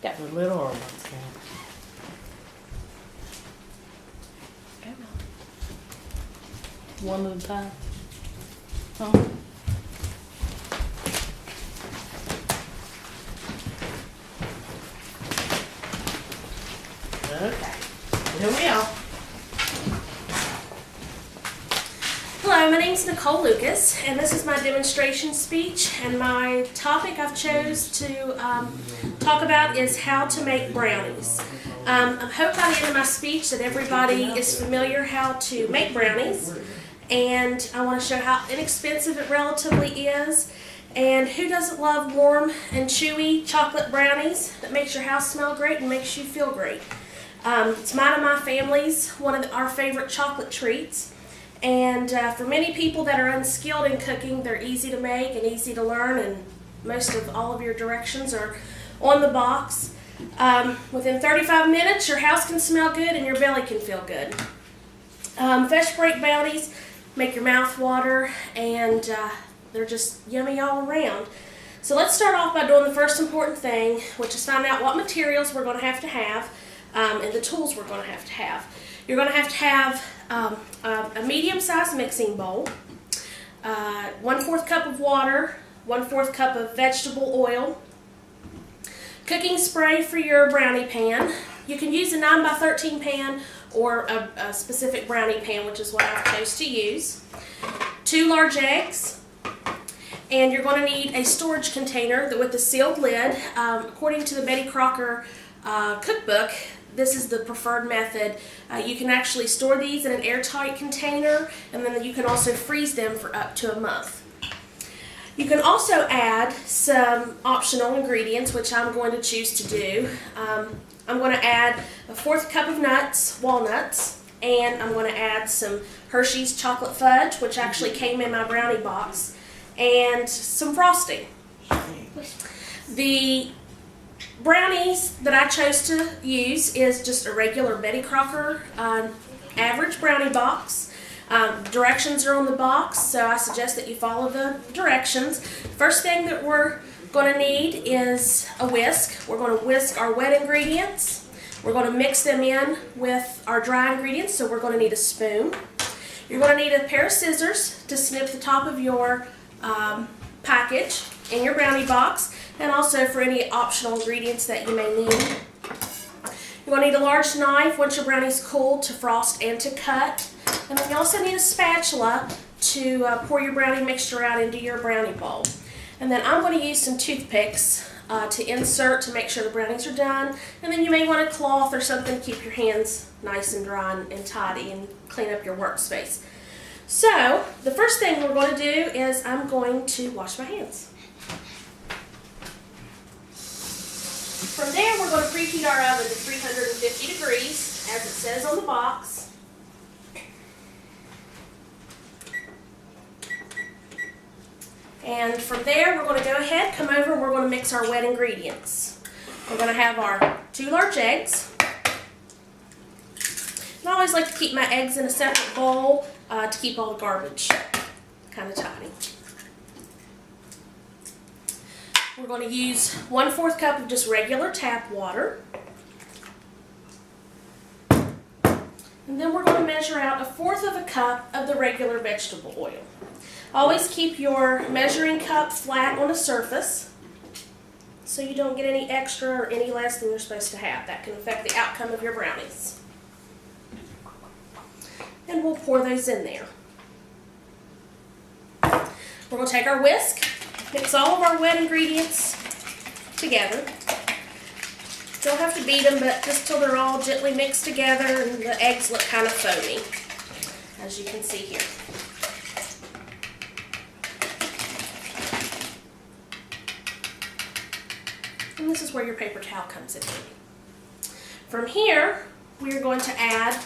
Got the little or what's that? One at a time. Huh? Okay. Here we are. Hello, my name is Nicole Lucas, and this is my demonstration speech. And my topic I've chose to talk about is how to make brownies. I hope by the end of my speech that everybody is familiar how to make brownies, and I want to show how inexpensive it relatively is. And who doesn't love warm and chewy chocolate brownies that makes your house smell great and makes you feel great? It's mine and my family's one of our favorite chocolate treats. And for many people that are unskilled in cooking, they're easy to make and easy to learn, and most of all of your directions are on the box. Within 35 minutes, your house can smell good and your belly can feel good. Fresh baked brownies make your mouth water, and they're just yummy all around. So let's start off by doing the first important thing, which is find out what materials we're going to have and the tools we're going to have. You're going to have a medium-sized mixing bowl, 1/4 cup of water, 1/4 cup of vegetable oil, cooking spray for your brownie pan. You can use a 9x13 pan or a specific brownie pan, which is what I chose to use. 2 large eggs, and you're going to need a storage container with a sealed lid. According to the Betty Crocker cookbook, this is the preferred method. You can actually store these in an airtight container, and then you can also freeze them for up to a month. You can also add some optional ingredients, which I'm going to choose to do. I'm going to add a 1/4 cup of nuts, walnuts, and I'm going to add some Hershey's chocolate fudge, which actually came in my brownie box, and some frosting. The brownies that I chose to use is just a regular Betty Crocker average brownie box. Directions are on the box, so I suggest that you follow the directions. First thing that we're going to need is a whisk. We're going to whisk our wet ingredients. We're going to mix them in with our dry ingredients, so we're going to need a spoon. You're going to need a pair of scissors to snip the top of your package in your brownie box, and also for any optional ingredients that you may need. You're going to need a large knife once your brownie's cooled to frost and to cut. And then you also need a spatula to pour your brownie mixture out into your brownie bowl. And then I'm going to use some toothpicks to insert to make sure the brownies are done. And then you may want a cloth or something to keep your hands nice and dry and tidy and clean up your workspace. So the first thing we're going to do is I'm going to wash my hands. From there, we're going to preheat our oven to 350 degrees, as it says on the box. And from there, we're going to go ahead, come over, and we're going to mix our wet ingredients. We're going to have our 2 large eggs. And I always like to keep my eggs in a separate bowl to keep all the garbage kind of tidy. We're going to use 1/4 cup of just regular tap water. And then we're going to measure out 1/4 cup of the regular vegetable oil. Always keep your measuring cup flat on the surface so you don't get any extra or any less than you're supposed to have. That can affect the outcome of your brownies. And we'll pour those in there. We're going to take our whisk, mix all of our wet ingredients together. Don't have to beat them, but just till they're all gently mixed together and the eggs look kind of foamy, as you can see here. And this is where your paper towel comes in. From here, we are going to add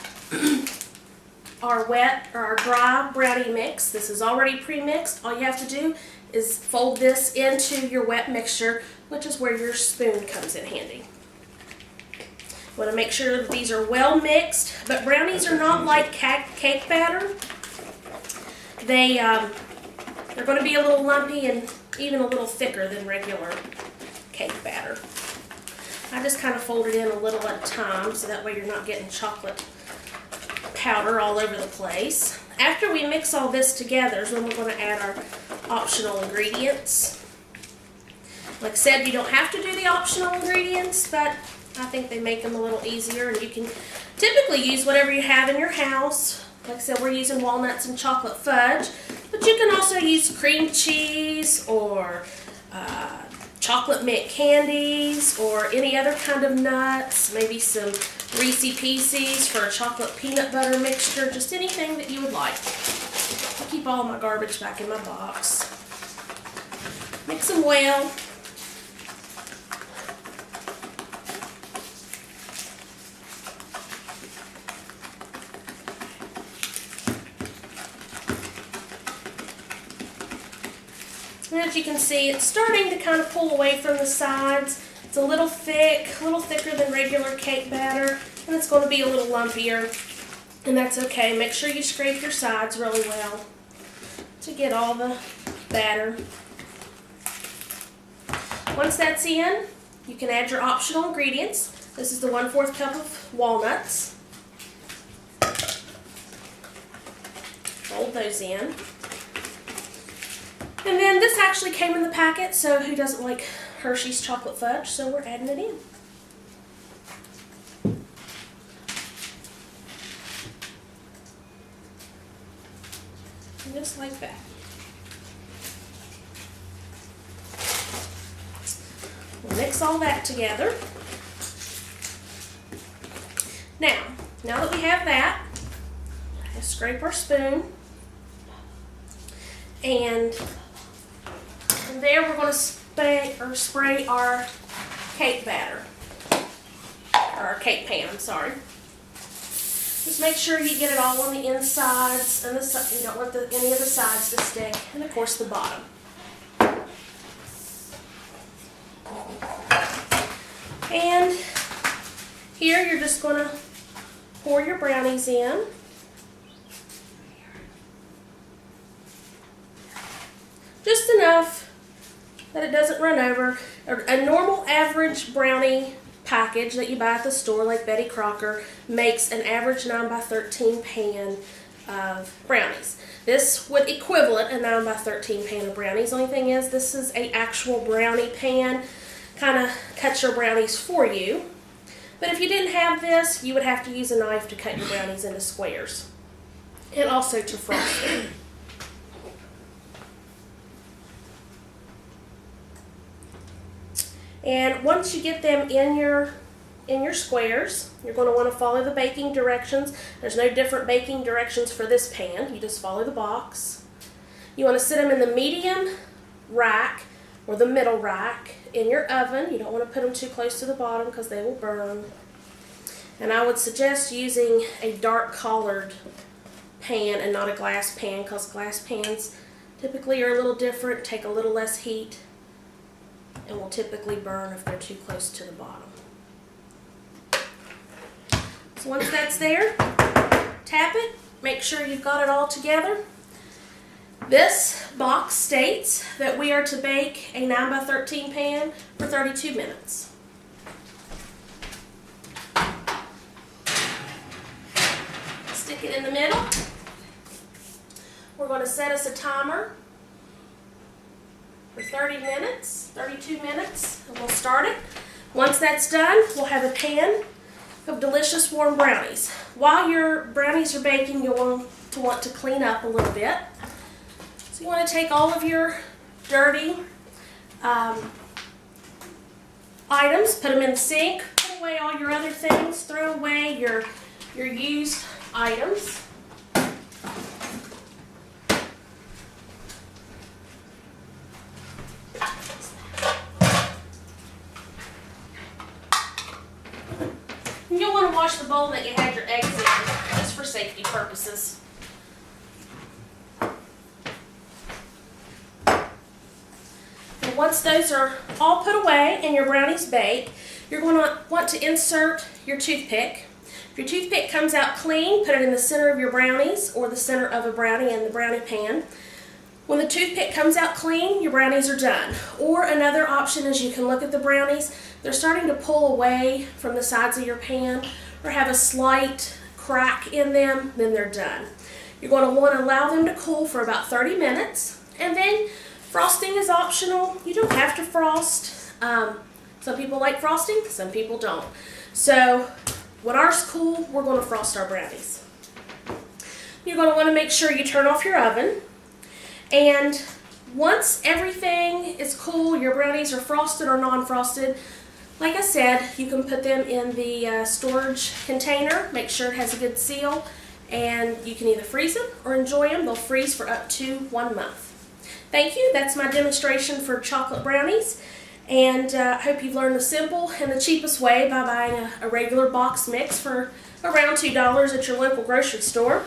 our dry brownie mix. This is already pre-mixed. All you have to do is fold this into your wet mixture, which is where your spoon comes in handy. You want to make sure that these are well mixed, but brownies are not like cake batter. They're going to be a little lumpy and even a little thicker than regular cake batter. I just kind of fold it in a little at a time so that way you're not getting chocolate powder all over the place. After we mix all this together is when we're going to add our optional ingredients. Like I said, you don't have to do the optional ingredients, but I think they make them a little easier, and you can typically use whatever you have in your house. Like I said, we're using walnuts and chocolate fudge, but you can also use cream cheese or chocolate mint candies or any other kind of nuts, maybe some Reese's Pieces for a chocolate peanut butter mixture, just anything that you would like. I keep all my garbage back in my box. Mix them well. And as you can see, it's starting to kind of pull away from the sides. It's a little thick, a little thicker than regular cake batter, and it's going to be a little lumpier, and that's okay. Make sure you scrape your sides really well to get all the batter. Once that's in, you can add your optional ingredients. This is the 1/4 cup of walnuts. Fold those in. And then this actually came in the packet, so who doesn't like Hershey's chocolate fudge? So we're adding it in. And just like that. We'll mix all that together. Now that we have that, let's scrape our spoon. And from there we're going to spray our cake batter, or our cake pan, I'm sorry. Just make sure you get it all on the insides, and you don't want any of the sides to stick, and of course the bottom. And here you're just going to pour your brownies in. Just enough that it doesn't run over. A normal average brownie package that you buy at the store, like Betty Crocker, makes an average 9x13 pan of brownies. This would equivalent a 9x13 pan of brownies. The only thing is, this is an actual brownie pan. Kind of cuts your brownies for you. But if you didn't have this, you would have to use a knife to cut your brownies into squares. And also to frost them. And once you get them in your squares, you're going to want to follow the baking directions. There's no different baking directions for this pan. You just follow the box. You want to sit them in the medium rack or the middle rack in your oven. You don't want to put them too close to the bottom because they will burn. And I would suggest using a dark colored pan and not a glass pan, because glass pans typically are a little different, take a little less heat, and will typically burn if they're too close to the bottom. So once that's there, tap it, make sure you've got it all together. This box states that we are to bake a 9x13 pan for 32 minutes. Stick it in the middle. We're going to set us a timer for 30 minutes, 32 minutes, and we'll start it. Once that's done, we'll have a pan of delicious warm brownies. While your brownies are baking, you'll want to clean up a little bit. So you want to take all of your dirty items, put them in the sink, put away all your other things, throw away your used items. And you'll want to wash the bowl that you had your eggs in, just for safety purposes. And once those are all put away and your brownies bake, you're going to want to insert your toothpick. If your toothpick comes out clean, put it in the center of your brownies or the center of a brownie in the brownie pan. When the toothpick comes out clean, your brownies are done. Or another option is you can look at the brownies. They're starting to pull away from the sides of your pan or have a slight crack in them, then they're done. You're going to want to allow them to cool for about 30 minutes. And then frosting is optional. You don't have to frost. Some people like frosting, some people don't. So when ours cool, we're going to frost our brownies. You're going to want to make sure you turn off your oven. And once everything is cool, your brownies are frosted or non-frosted, like I said, you can put them in the storage container. Make sure it has a good seal, and you can either freeze them or enjoy them. They'll freeze for up to 1 month. Thank you. That's my demonstration for chocolate brownies, and I hope you've learned the simple and the cheapest way by buying a regular box mix for around $2 at your local grocery store.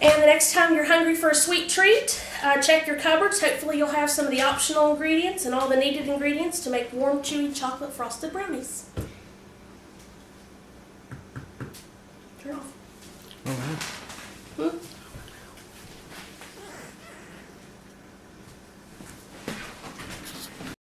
And the next time you're hungry for a sweet treat, check your cupboards. Hopefully you'll have some of the optional ingredients and all the needed ingredients to make warm, chewy chocolate frosted brownies.